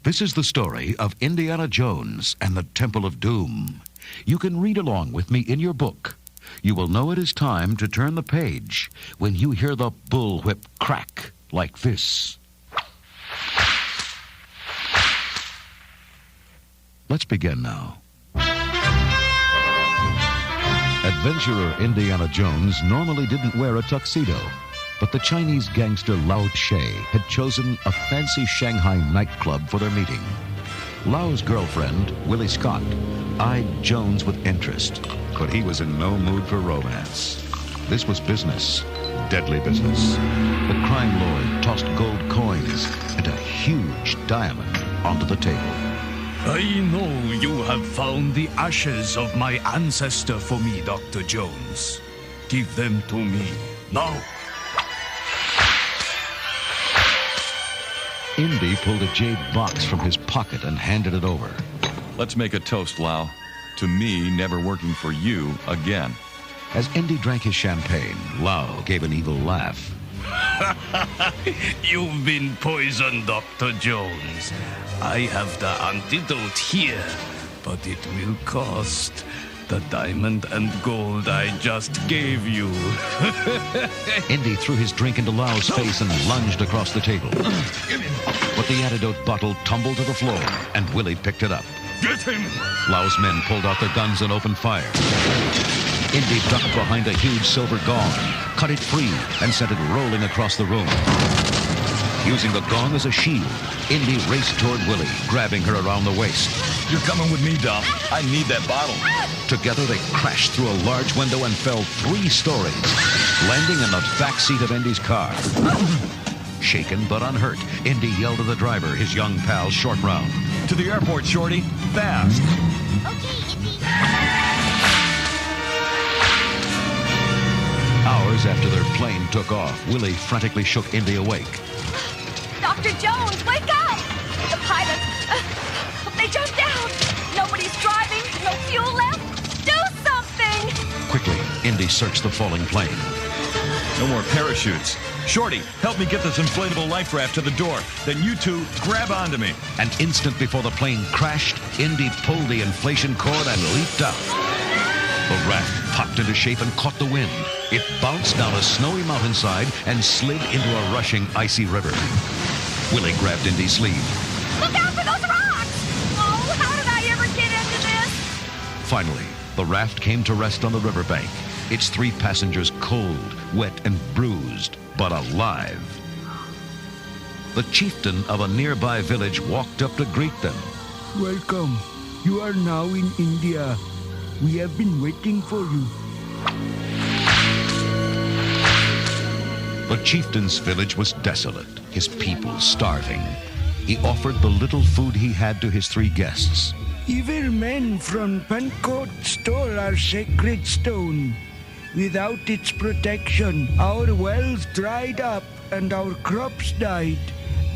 This is the story of Indiana Jones and the Temple of Doom. You can read along with me in your book. You will know it is time to turn the page when you hear the bullwhip crack like this. Let's begin now. Adventurer Indiana Jones normally didn't wear a tuxedo, but the Chinese gangster Lao Che had chosen a fancy Shanghai nightclub for their meeting. Lao's girlfriend, Willie Scott, eyed Jones with interest, but he was in no mood for romance. This was business, deadly business. The crime lord tossed gold coins and a huge diamond onto the table. I know you have found the ashes of my ancestor for me, Dr. Jones. Give them to me, now. Indy pulled a jade box from his pocket and handed it over. Let's make a toast, Lal. To me, never working for you again. As Indy drank his champagne, Lao gave an evil laugh. You've been poisoned, Dr. Jones. I have the antidote here, but it will cost the diamond and gold I just gave you. Indy threw his drink into Lao's face and lunged across the table. But the antidote bottle tumbled to the floor, and Willie picked it up. Get him! Lao's men pulled out their guns and opened fire. Indy ducked behind a huge silver gong, cut it free, and sent it rolling across the room. Using the gong as a shield, Indy raced toward Willie, grabbing her around the waist. You're coming with me, Dom. I need that bottle. Together, they crashed through a large window and fell 3 stories, landing in the back seat of Indy's car. Shaken but unhurt, Indy yelled to the driver, his young pal, Short Round. To the airport, Shorty. Fast. Okay, Indy. Hours after their plane took off, Willie frantically shook Indy awake. Dr. Jones, wake up! The pilots, they jumped out. Nobody's driving, no fuel left. Do something! Quickly, Indy searched the falling plane. No more parachutes. Shorty, help me get this inflatable life raft to the door. Then you two grab onto me. An instant before the plane crashed, Indy pulled the inflation cord and leaped out. The raft popped into shape and caught the wind. It bounced down a snowy mountainside and slid into a rushing, icy river. Willie grabbed Indy's sleeve. Look out for those rocks! Oh, how did I ever get into this? Finally, the raft came to rest on the riverbank, its 3 passengers cold, wet, and bruised, but alive. The chieftain of a nearby village walked up to greet them. Welcome. You are now in India. We have been waiting for you. The chieftain's village was desolate, his people starving. He offered the little food he had to his 3 guests. Evil men from Pankot stole our sacred stone. Without its protection, our wells dried up and our crops died.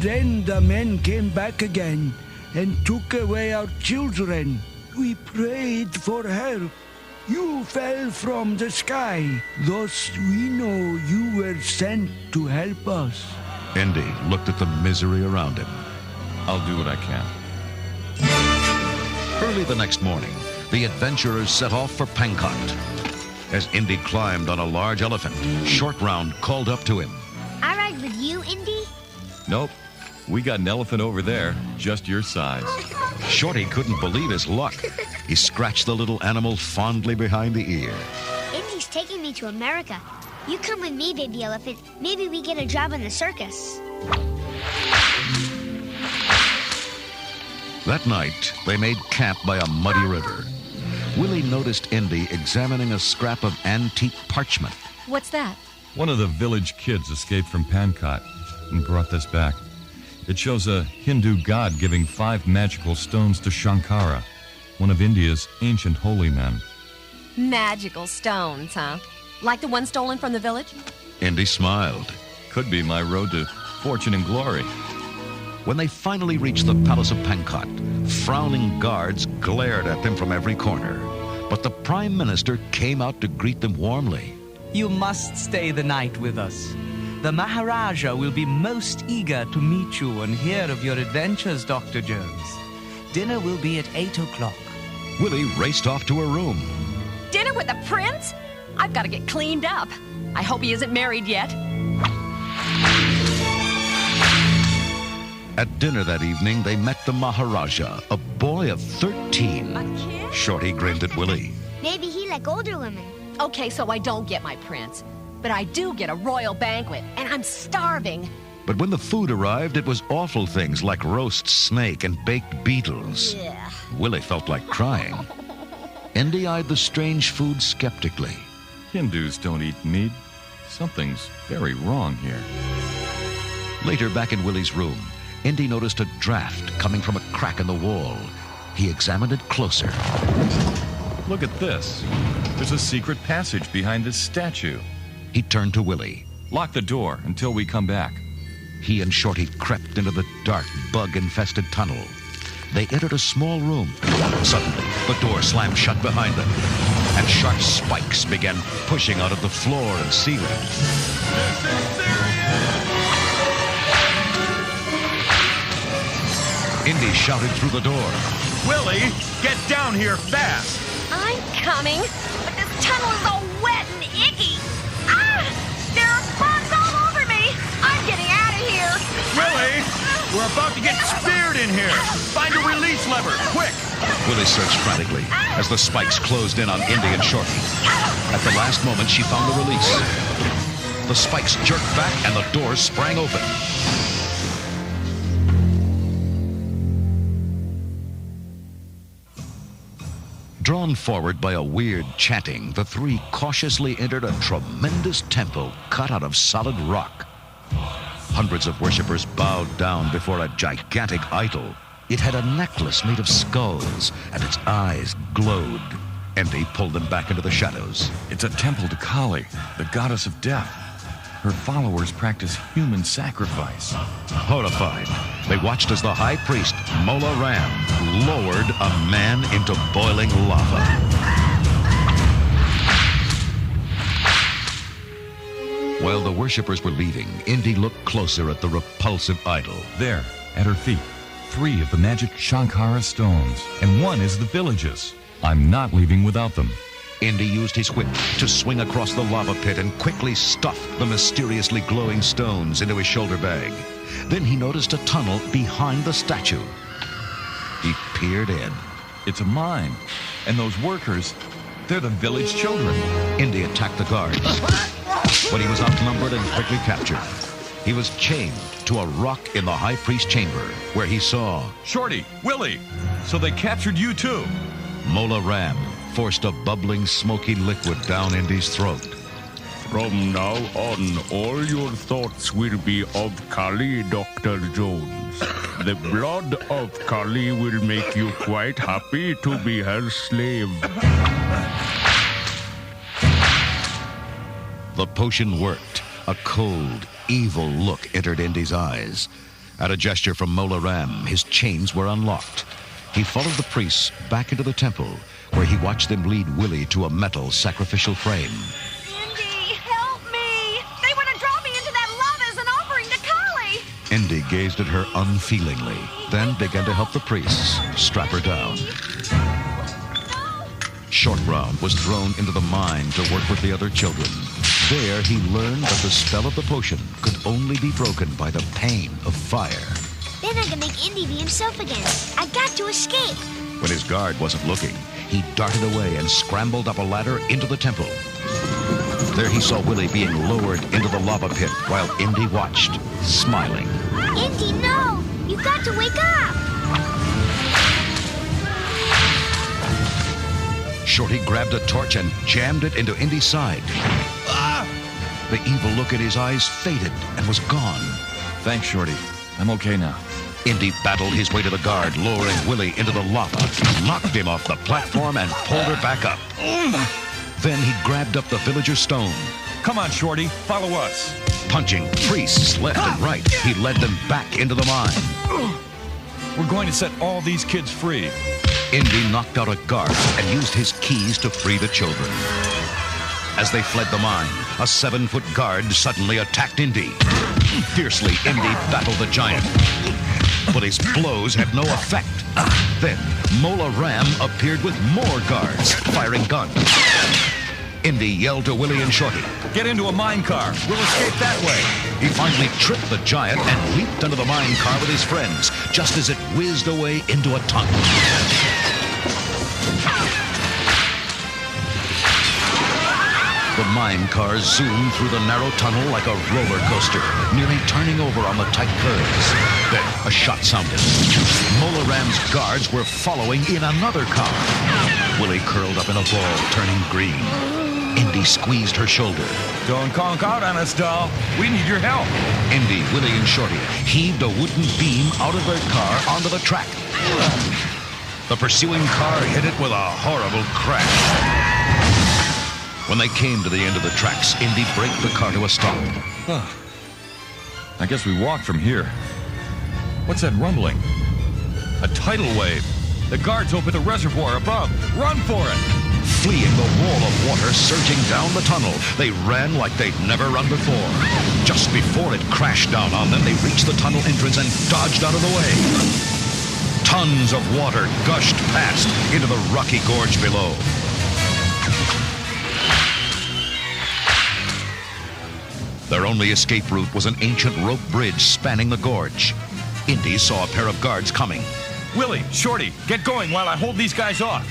Then the men came back again and took away our children. We prayed for help. You fell from the sky. Thus we know you were sent to help us. Indy looked at the misery around him. I'll do what I can. Early the next morning, the adventurers set off for Pankot. As Indy climbed on a large elephant, Short Round called up to him. I ride with you, Indy? Nope. We got an elephant over there, just your size. Shorty couldn't believe his luck. He scratched the little animal fondly behind the ear. Indy's taking me to America. You come with me, baby elephant. Maybe we get a job in the circus. That night, they made camp by a muddy river. Willie noticed Indy examining a scrap of antique parchment. What's that? One of the village kids escaped from Pankot and brought this back. It shows a Hindu god giving 5 magical stones to Sankara, one of India's ancient holy men. Magical stones, huh? Like the one stolen from the village? Indy smiled. Could be my road to fortune and glory. When they finally reached the palace of Pankot, frowning guards glared at them from every corner. But the Prime Minister came out to greet them warmly. You must stay the night with us. The Maharaja will be most eager to meet you and hear of your adventures, Dr. Jones. Dinner will be at 8 o'clock. Willie raced off to her room. Dinner with the prince? I've got to get cleaned up. I hope he isn't married yet. At dinner that evening, they met the Maharaja, a boy of 13. A kid? Shorty grinned at Willie. Maybe he like older women. Okay, so I don't get my prince. But I do get a royal banquet, and I'm starving. But when the food arrived, it was awful things like roast snake and baked beetles. Yeah. Willie felt like crying. Indy eyed the strange food skeptically. Hindus don't eat meat. Something's very wrong here. Later, back in Willie's room, Indy noticed a draft coming from a crack in the wall. He examined it closer. Look at this. There's a secret passage behind this statue. He turned to Willie. Lock the door until we come back. He and Shorty crept into the dark, bug-infested tunnel. They entered a small room. Suddenly, the door slammed shut behind them, and sharp spikes began pushing out of the floor and ceiling. This is serious! Indy shouted through the door. Willie, get down here fast! I'm coming, but this tunnel is all wet and icky. Ah! There are bugs all over me. I'm getting out of here. Willie, we're about to get speared in here. Find a release lever, quick! Willie searched frantically as the spikes closed in on Indy and Shorty. At the last moment, she found the release. The spikes jerked back and the doors sprang open. Drawn forward by a weird chanting, the three cautiously entered a tremendous temple cut out of solid rock. Hundreds of worshippers bowed down before a gigantic idol. It had a necklace made of skulls, and its eyes glowed. Indy pulled them back into the shadows. It's a temple to Kali, the goddess of death. Her followers practice human sacrifice. Horrified, they watched as the high priest, Mola Ram, lowered a man into boiling lava. While the worshippers were leaving, Indy looked closer at the repulsive idol. There, at her feet, 3 of the magic Sankara stones, and 1 is the village's. I'm not leaving without them. Indy used his whip to swing across the lava pit and quickly stuff the mysteriously glowing stones into his shoulder bag. Then he noticed a tunnel behind the statue. He peered in. It's a mine, and those workers, they're the village children. Indy attacked the guards, but he was outnumbered and quickly captured. He was chained to a rock in the high priest's chamber, where he saw Shorty, Willie, so they captured you too. Mola Ram forced a bubbling, smoky liquid down Indy's throat. From now on, all your thoughts will be of Kali, Dr. Jones. The blood of Kali will make you quite happy to be her slave. The potion worked. A cold, evil look entered Indy's eyes. At a gesture from Mola Ram, his chains were unlocked. He followed the priests back into the temple, where he watched them lead Willie to a metal sacrificial frame. Indy, help me! They want to drop me into that lava as an offering to Kali! Indy gazed at her unfeelingly, then began to help the priests strap her down. Short Round was thrown into the mine to work with the other children. There, he learned that the spell of the potion could only be broken by the pain of fire. Then I can make Indy be himself again. I got to escape. When his guard wasn't looking, he darted away and scrambled up a ladder into the temple. There he saw Willie being lowered into the lava pit while Indy watched, smiling. Indy, no! You got to wake up! Shorty grabbed a torch and jammed it into Indy's side. The evil look in his eyes faded and was gone. Thanks, Shorty. I'm okay now. Indy battled his way to the guard, lowering Willie into the lava, knocked him off the platform, and pulled her back up. Then he grabbed up the villager's stone. Come on, Shorty, follow us. Punching priests left and right, he led them back into the mine. We're going to set all these kids free. Indy knocked out a guard and used his keys to free the children. As they fled the mine, a 7-foot guard suddenly attacked Indy. Fiercely, Indy battled the giant, but his blows had no effect. Then, Mola Ram appeared with more guards, firing guns. Indy yelled to Willie and Shorty, Get into a mine car. We'll escape that way. He finally tripped the giant and leaped into the mine car with his friends, just as it whizzed away into a tunnel. The mine car zoomed through the narrow tunnel like a roller coaster, nearly turning over on the tight curves. Then a shot sounded. Mola Ram's guards were following in another car. Willie curled up in a ball, turning green. Indy squeezed her shoulder. Don't conk out on us, doll. We need your help. Indy, Willie, and Shorty heaved a wooden beam out of their car onto the track. The pursuing car hit it with a horrible crash. When they came to the end of the tracks, Indy braked the car to a stop. I guess we walk from here. What's that rumbling? A tidal wave. The guards open the reservoir above. Run for it! Fleeing the wall of water surging down the tunnel, they ran like they'd never run before. Just before it crashed down on them, they reached the tunnel entrance and dodged out of the way. Tons of water gushed past into the rocky gorge below. Their only escape route was an ancient rope bridge spanning the gorge. Indy saw a pair of guards coming. Willie, Shorty, get going while I hold these guys off.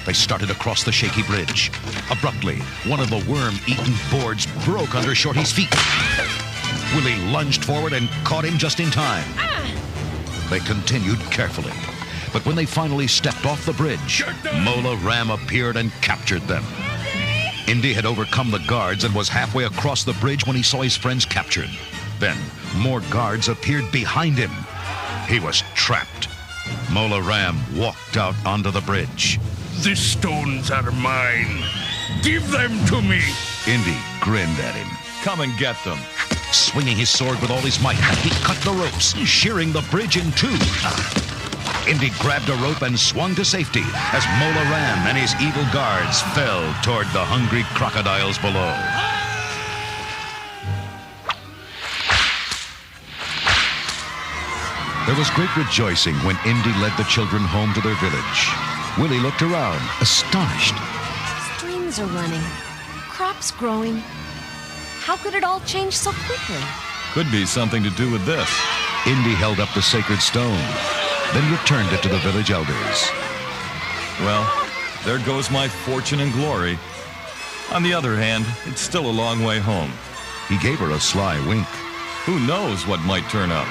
They started across the shaky bridge. Abruptly, one of the worm-eaten boards broke under Shorty's feet. Willie lunged forward and caught him just in time. They continued carefully. But when they finally stepped off the bridge, Mola Ram appeared and captured them. Indy had overcome the guards and was halfway across the bridge when he saw his friends captured. Then, more guards appeared behind him. He was trapped. Mola Ram walked out onto the bridge. The stones are mine. Give them to me. Indy grinned at him. Come and get them. Swinging his sword with all his might, he cut the ropes, shearing the bridge in two. Indy grabbed a rope and swung to safety as Mola Ram and his evil guards fell toward the hungry crocodiles below. There was great rejoicing when Indy led the children home to their village. Willie looked around, astonished. Streams are running. Crops growing. How could it all change so quickly? Could be something to do with this. Indy held up the sacred stone, then returned it to the village elders. Well, there goes my fortune and glory. On the other hand, it's still a long way home. He gave her a sly wink. Who knows what might turn up?